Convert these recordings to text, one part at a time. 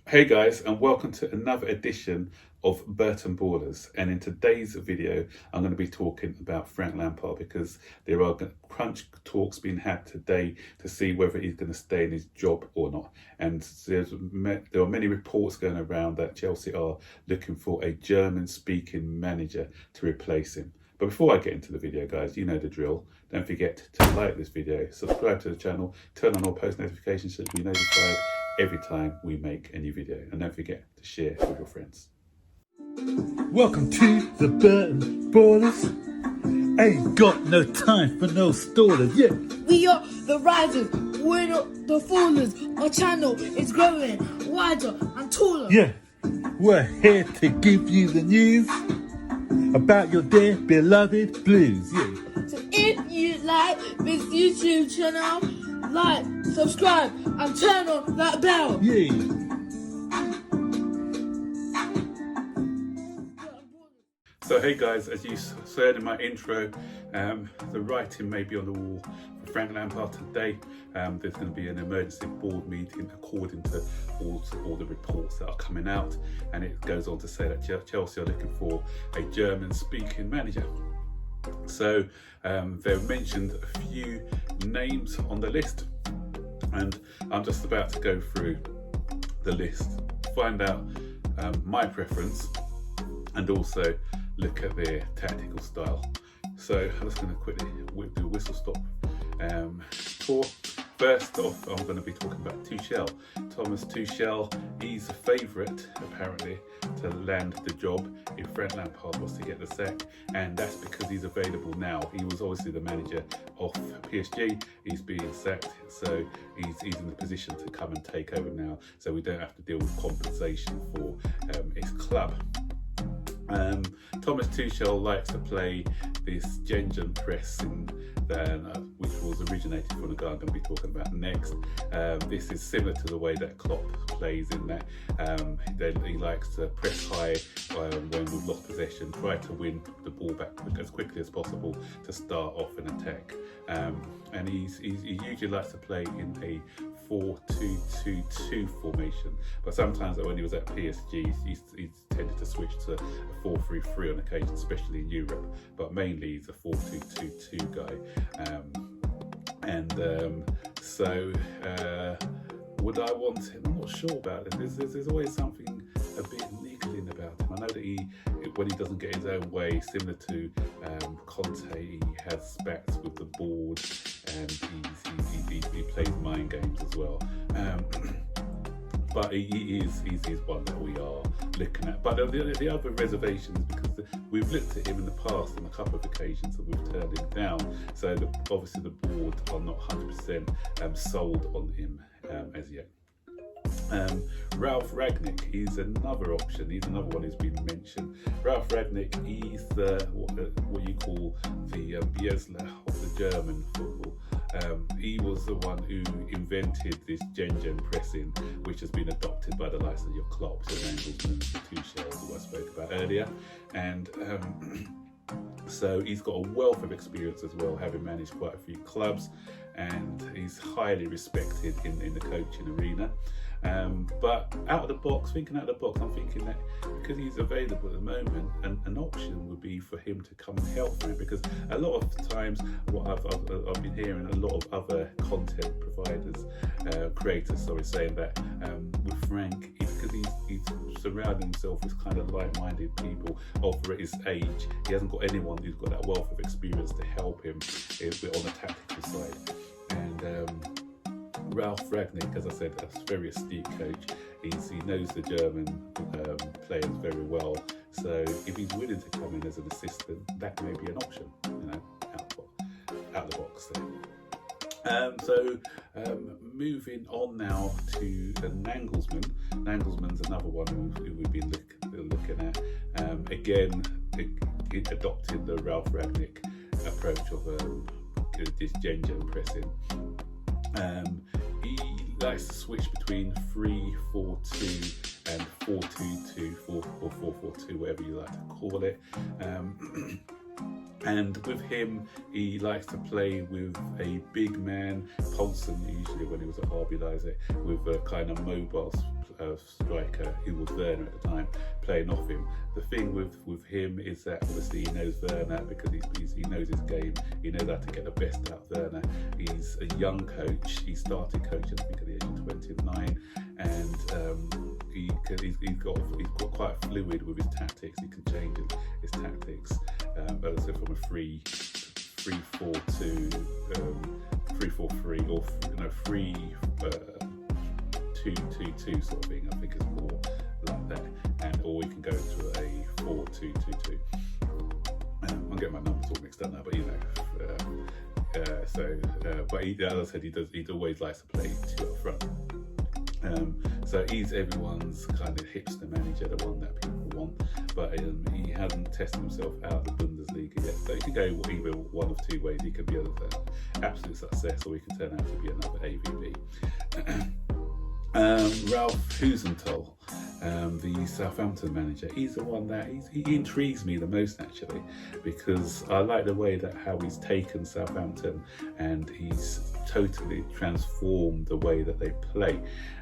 Hey guys, and welcome to another edition of Burton Ballers. And in today's video, I'm going to be talking about Frank Lampard because there are crunch talks being had today to see whether he's going to stay in his job or not. And there are many reports going around that Chelsea are looking for a German-speaking manager to replace him. But before I get into the video, guys, you know the drill. Don't forget to like this video, subscribe to the channel, turn on all post notifications so you'll be notified every time we make a new video. And don't forget to share with your friends. Welcome to the Burton Ballers. Ain't got no time for no stallers, yeah. We are the risers, we're not the fallers. Our channel is growing wider and taller. Yeah, we're here to give you the news about your dear beloved Blues, yeah. So if you like this YouTube channel, like, subscribe and turn on that bell. Yeah. So hey guys, as you said in my intro, the writing may be on the wall for Frank Lampard today. There's going to be an emergency board meeting according to all the reports that are coming out, and it goes on to say that Chelsea are looking for a German-speaking manager. So they've mentioned a few names on the list, and I'm just about to go through the list, find out my preference, and also look at their tactical style. So I'm just going to quickly do a whistle stop tour. First off, I'm going to be talking about Tuchel. Thomas Tuchel, he's a favourite apparently to land the job if Frank Lampard was to get the sack, and that's because he's available now. He was obviously the manager of PSG, he's being sacked, so he's in the position to come and take over now, so we don't have to deal with compensation for his club. Thomas Tuchel likes to play this Gengen pressing, which was originated from the guy I'm going to be talking about next. This is similar to the way that Klopp plays in that he likes to press high when we've lost possession, try to win the ball back as quickly as possible to start off an attack. And he usually likes to play in a 4-2-2-2 formation, but sometimes when he was at PSG, he's tended to switch to a 4-3-3 on occasion, especially in Europe, but mainly he's a 4-2-2-2 guy. So would I want him? I'm not sure about it. There's always something a bit niggling about him. I know that when he doesn't get his own way, similar to Conte, he has spats with the board, and he plays mind games as well. But he's one that we are looking at. But the other reservations, because we've looked at him in the past on a couple of occasions and we've turned him down. So obviously the board are not 100% sold on him as yet. Ralf Rangnick, he's another option. He's another one who's been mentioned. Ralf Rangnick, he's what you call the Bielsa of the German football. He was the one who invented this Gengen pressing, which has been adopted by the likes of your Klopps and Nagelsmann, the Tuchel, who I spoke about earlier. And so he's got a wealth of experience as well, having managed quite a few clubs, and he's highly respected in the coaching arena. But thinking out of the box, I'm thinking that because he's available at the moment, an option would be for him to come and help me, because a lot of times what I've been hearing a lot of other content providers, creators, saying that with Frank, because he's surrounding himself with kind of like-minded people of his age, he hasn't got anyone who's got that wealth of experience to help him on the tactical side. And Ralf Rangnick, as I said, a very astute coach. He knows the German players very well. So if he's willing to come in as an assistant, that may be an option, out of the box there. Moving on now to Nagelsmann. Nagelsmann's another one who we've been looking at. Again, adopting the Ralf Rangnick approach of this Gengen pressing. He likes to switch between 3-4-2 and 4-2-2, 4-4-2, whatever you like to call it. And with him, he likes to play with a big man, Poulsen usually when he was at RB Leipzig, with a kind of mobile striker who was Werner at the time, playing off him. The thing with him is that obviously he knows Werner because he knows his game. He knows how to get the best out of Werner. He's a young coach. He started coaching, I think, at the age of 29, and he's got quite fluid with his tactics. He can change his tactics. As I said, from a 3-4-2, 3-4-3, or 3-2-2 sort of thing. I think it's more like that, or we can go into a 4-2-2-2. I'm getting my numbers all mixed up now, but you know. But as I said, he always likes to play two up front. So he's everyone's kind of hipster manager, the one that people want, but he hasn't tested himself out of the Bundesliga yet. So he can go either one of two ways. He can be an absolute success, or he can turn out to be another AVB. Ralf Hasenhuttl, the Southampton manager, he's the one that he intrigues me the most, actually, because I like the way that how he's taken Southampton and he's totally transformed the way that they play.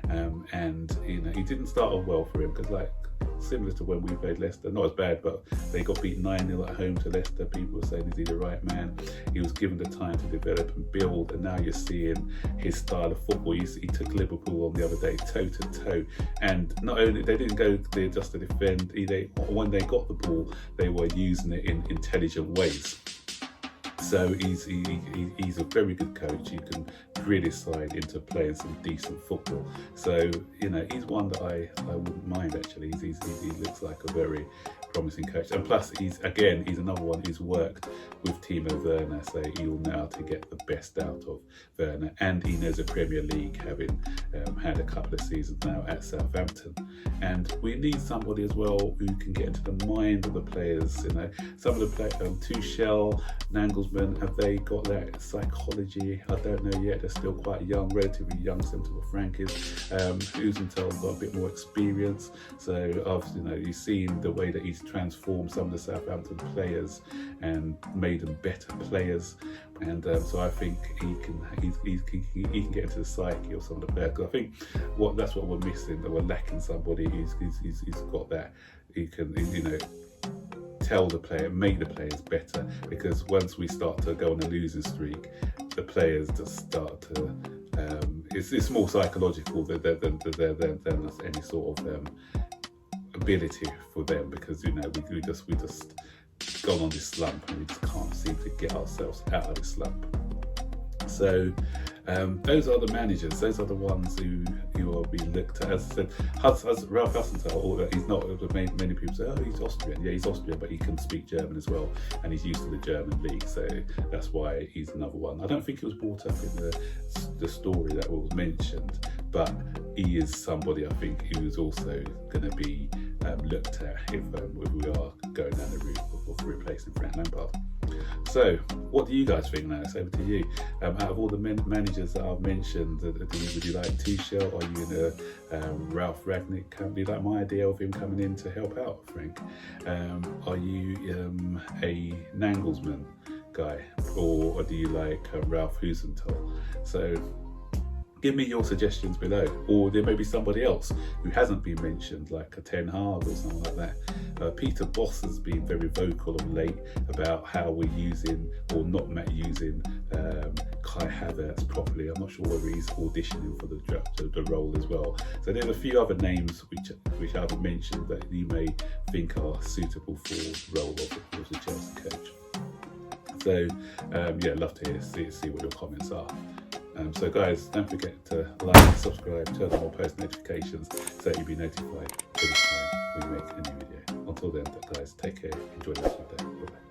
And you know, he didn't start off well for him, because like similar to when we played Leicester, not as bad, but they got beat 9-0 at home to Leicester. People were saying, is he the right man? He was given the time to develop and build, and now you're seeing his style of football. He took Liverpool on the other day toe to toe, and not only they didn't go there just to defend, when they got the ball, they were using it in intelligent ways. So he's a very good coach. He can drill his side into playing some decent football. So you know, he's one that I wouldn't mind, actually. He looks like a very promising coach, and plus he's another one who's worked with Timo Werner, so he'll know how to get the best out of Werner, and he knows the Premier League, having had a couple of seasons now at Southampton. And we need somebody as well who can get into the mind of the players. You know, some of the players, Tuchel, Nagelsmann, have they got that psychology? I don't know yet. They're still quite young, relatively young, similar to what Frank is. Hasenhuttl got a bit more experience, so obviously, you know, you've seen the way that he's transformed some of the Southampton players and made them better players. And so I think he can get into the psyche of some of the players. Because I think that's what we're missing. That we're lacking somebody who's got that. He can, you know, tell the player, make the players better. Because once we start to go on a losing streak, the players just start to. It's more psychological than any sort of ability for them, because you know we just gone on this slump and we just can't seem to get ourselves out of this slump. So those are the managers, those are the ones who are being looked at. As I said, Ralf Hasenhuttl, he's not, many people say, oh, he's Austrian. Yeah, he's Austrian, but he can speak German as well, and he's used to the German league, so that's why he's another one. I don't think he was brought up in the story that was mentioned, but he is somebody I think who is also going to be looked at if we are going down the route of replacing Frank Lampard. So, what do you guys think now? It's over to you. Out of all the managers that I've mentioned, would you like Tuchel? Are you in a Ralf Rangnick camp? Do you like my idea of him coming in to help out Frank? Are you a Nagelsmann guy, or do you like Ralf Hasenhuttl? So, give me your suggestions below, or there may be somebody else who hasn't been mentioned, like a Ten Hag or something like that. Peter Bosz has been very vocal of late about how we're using or not using Kai Havertz properly. I'm not sure whether he's auditioning for the role as well. So there's a few other names which I haven't mentioned that you may think are suitable for the role of the Chelsea coach. So yeah, love to see what your comments are. So guys, don't forget to like, subscribe, turn on all post notifications so that you'll be notified every time we make a new video. Until then, guys, take care, enjoy the rest of the day. Bye-bye.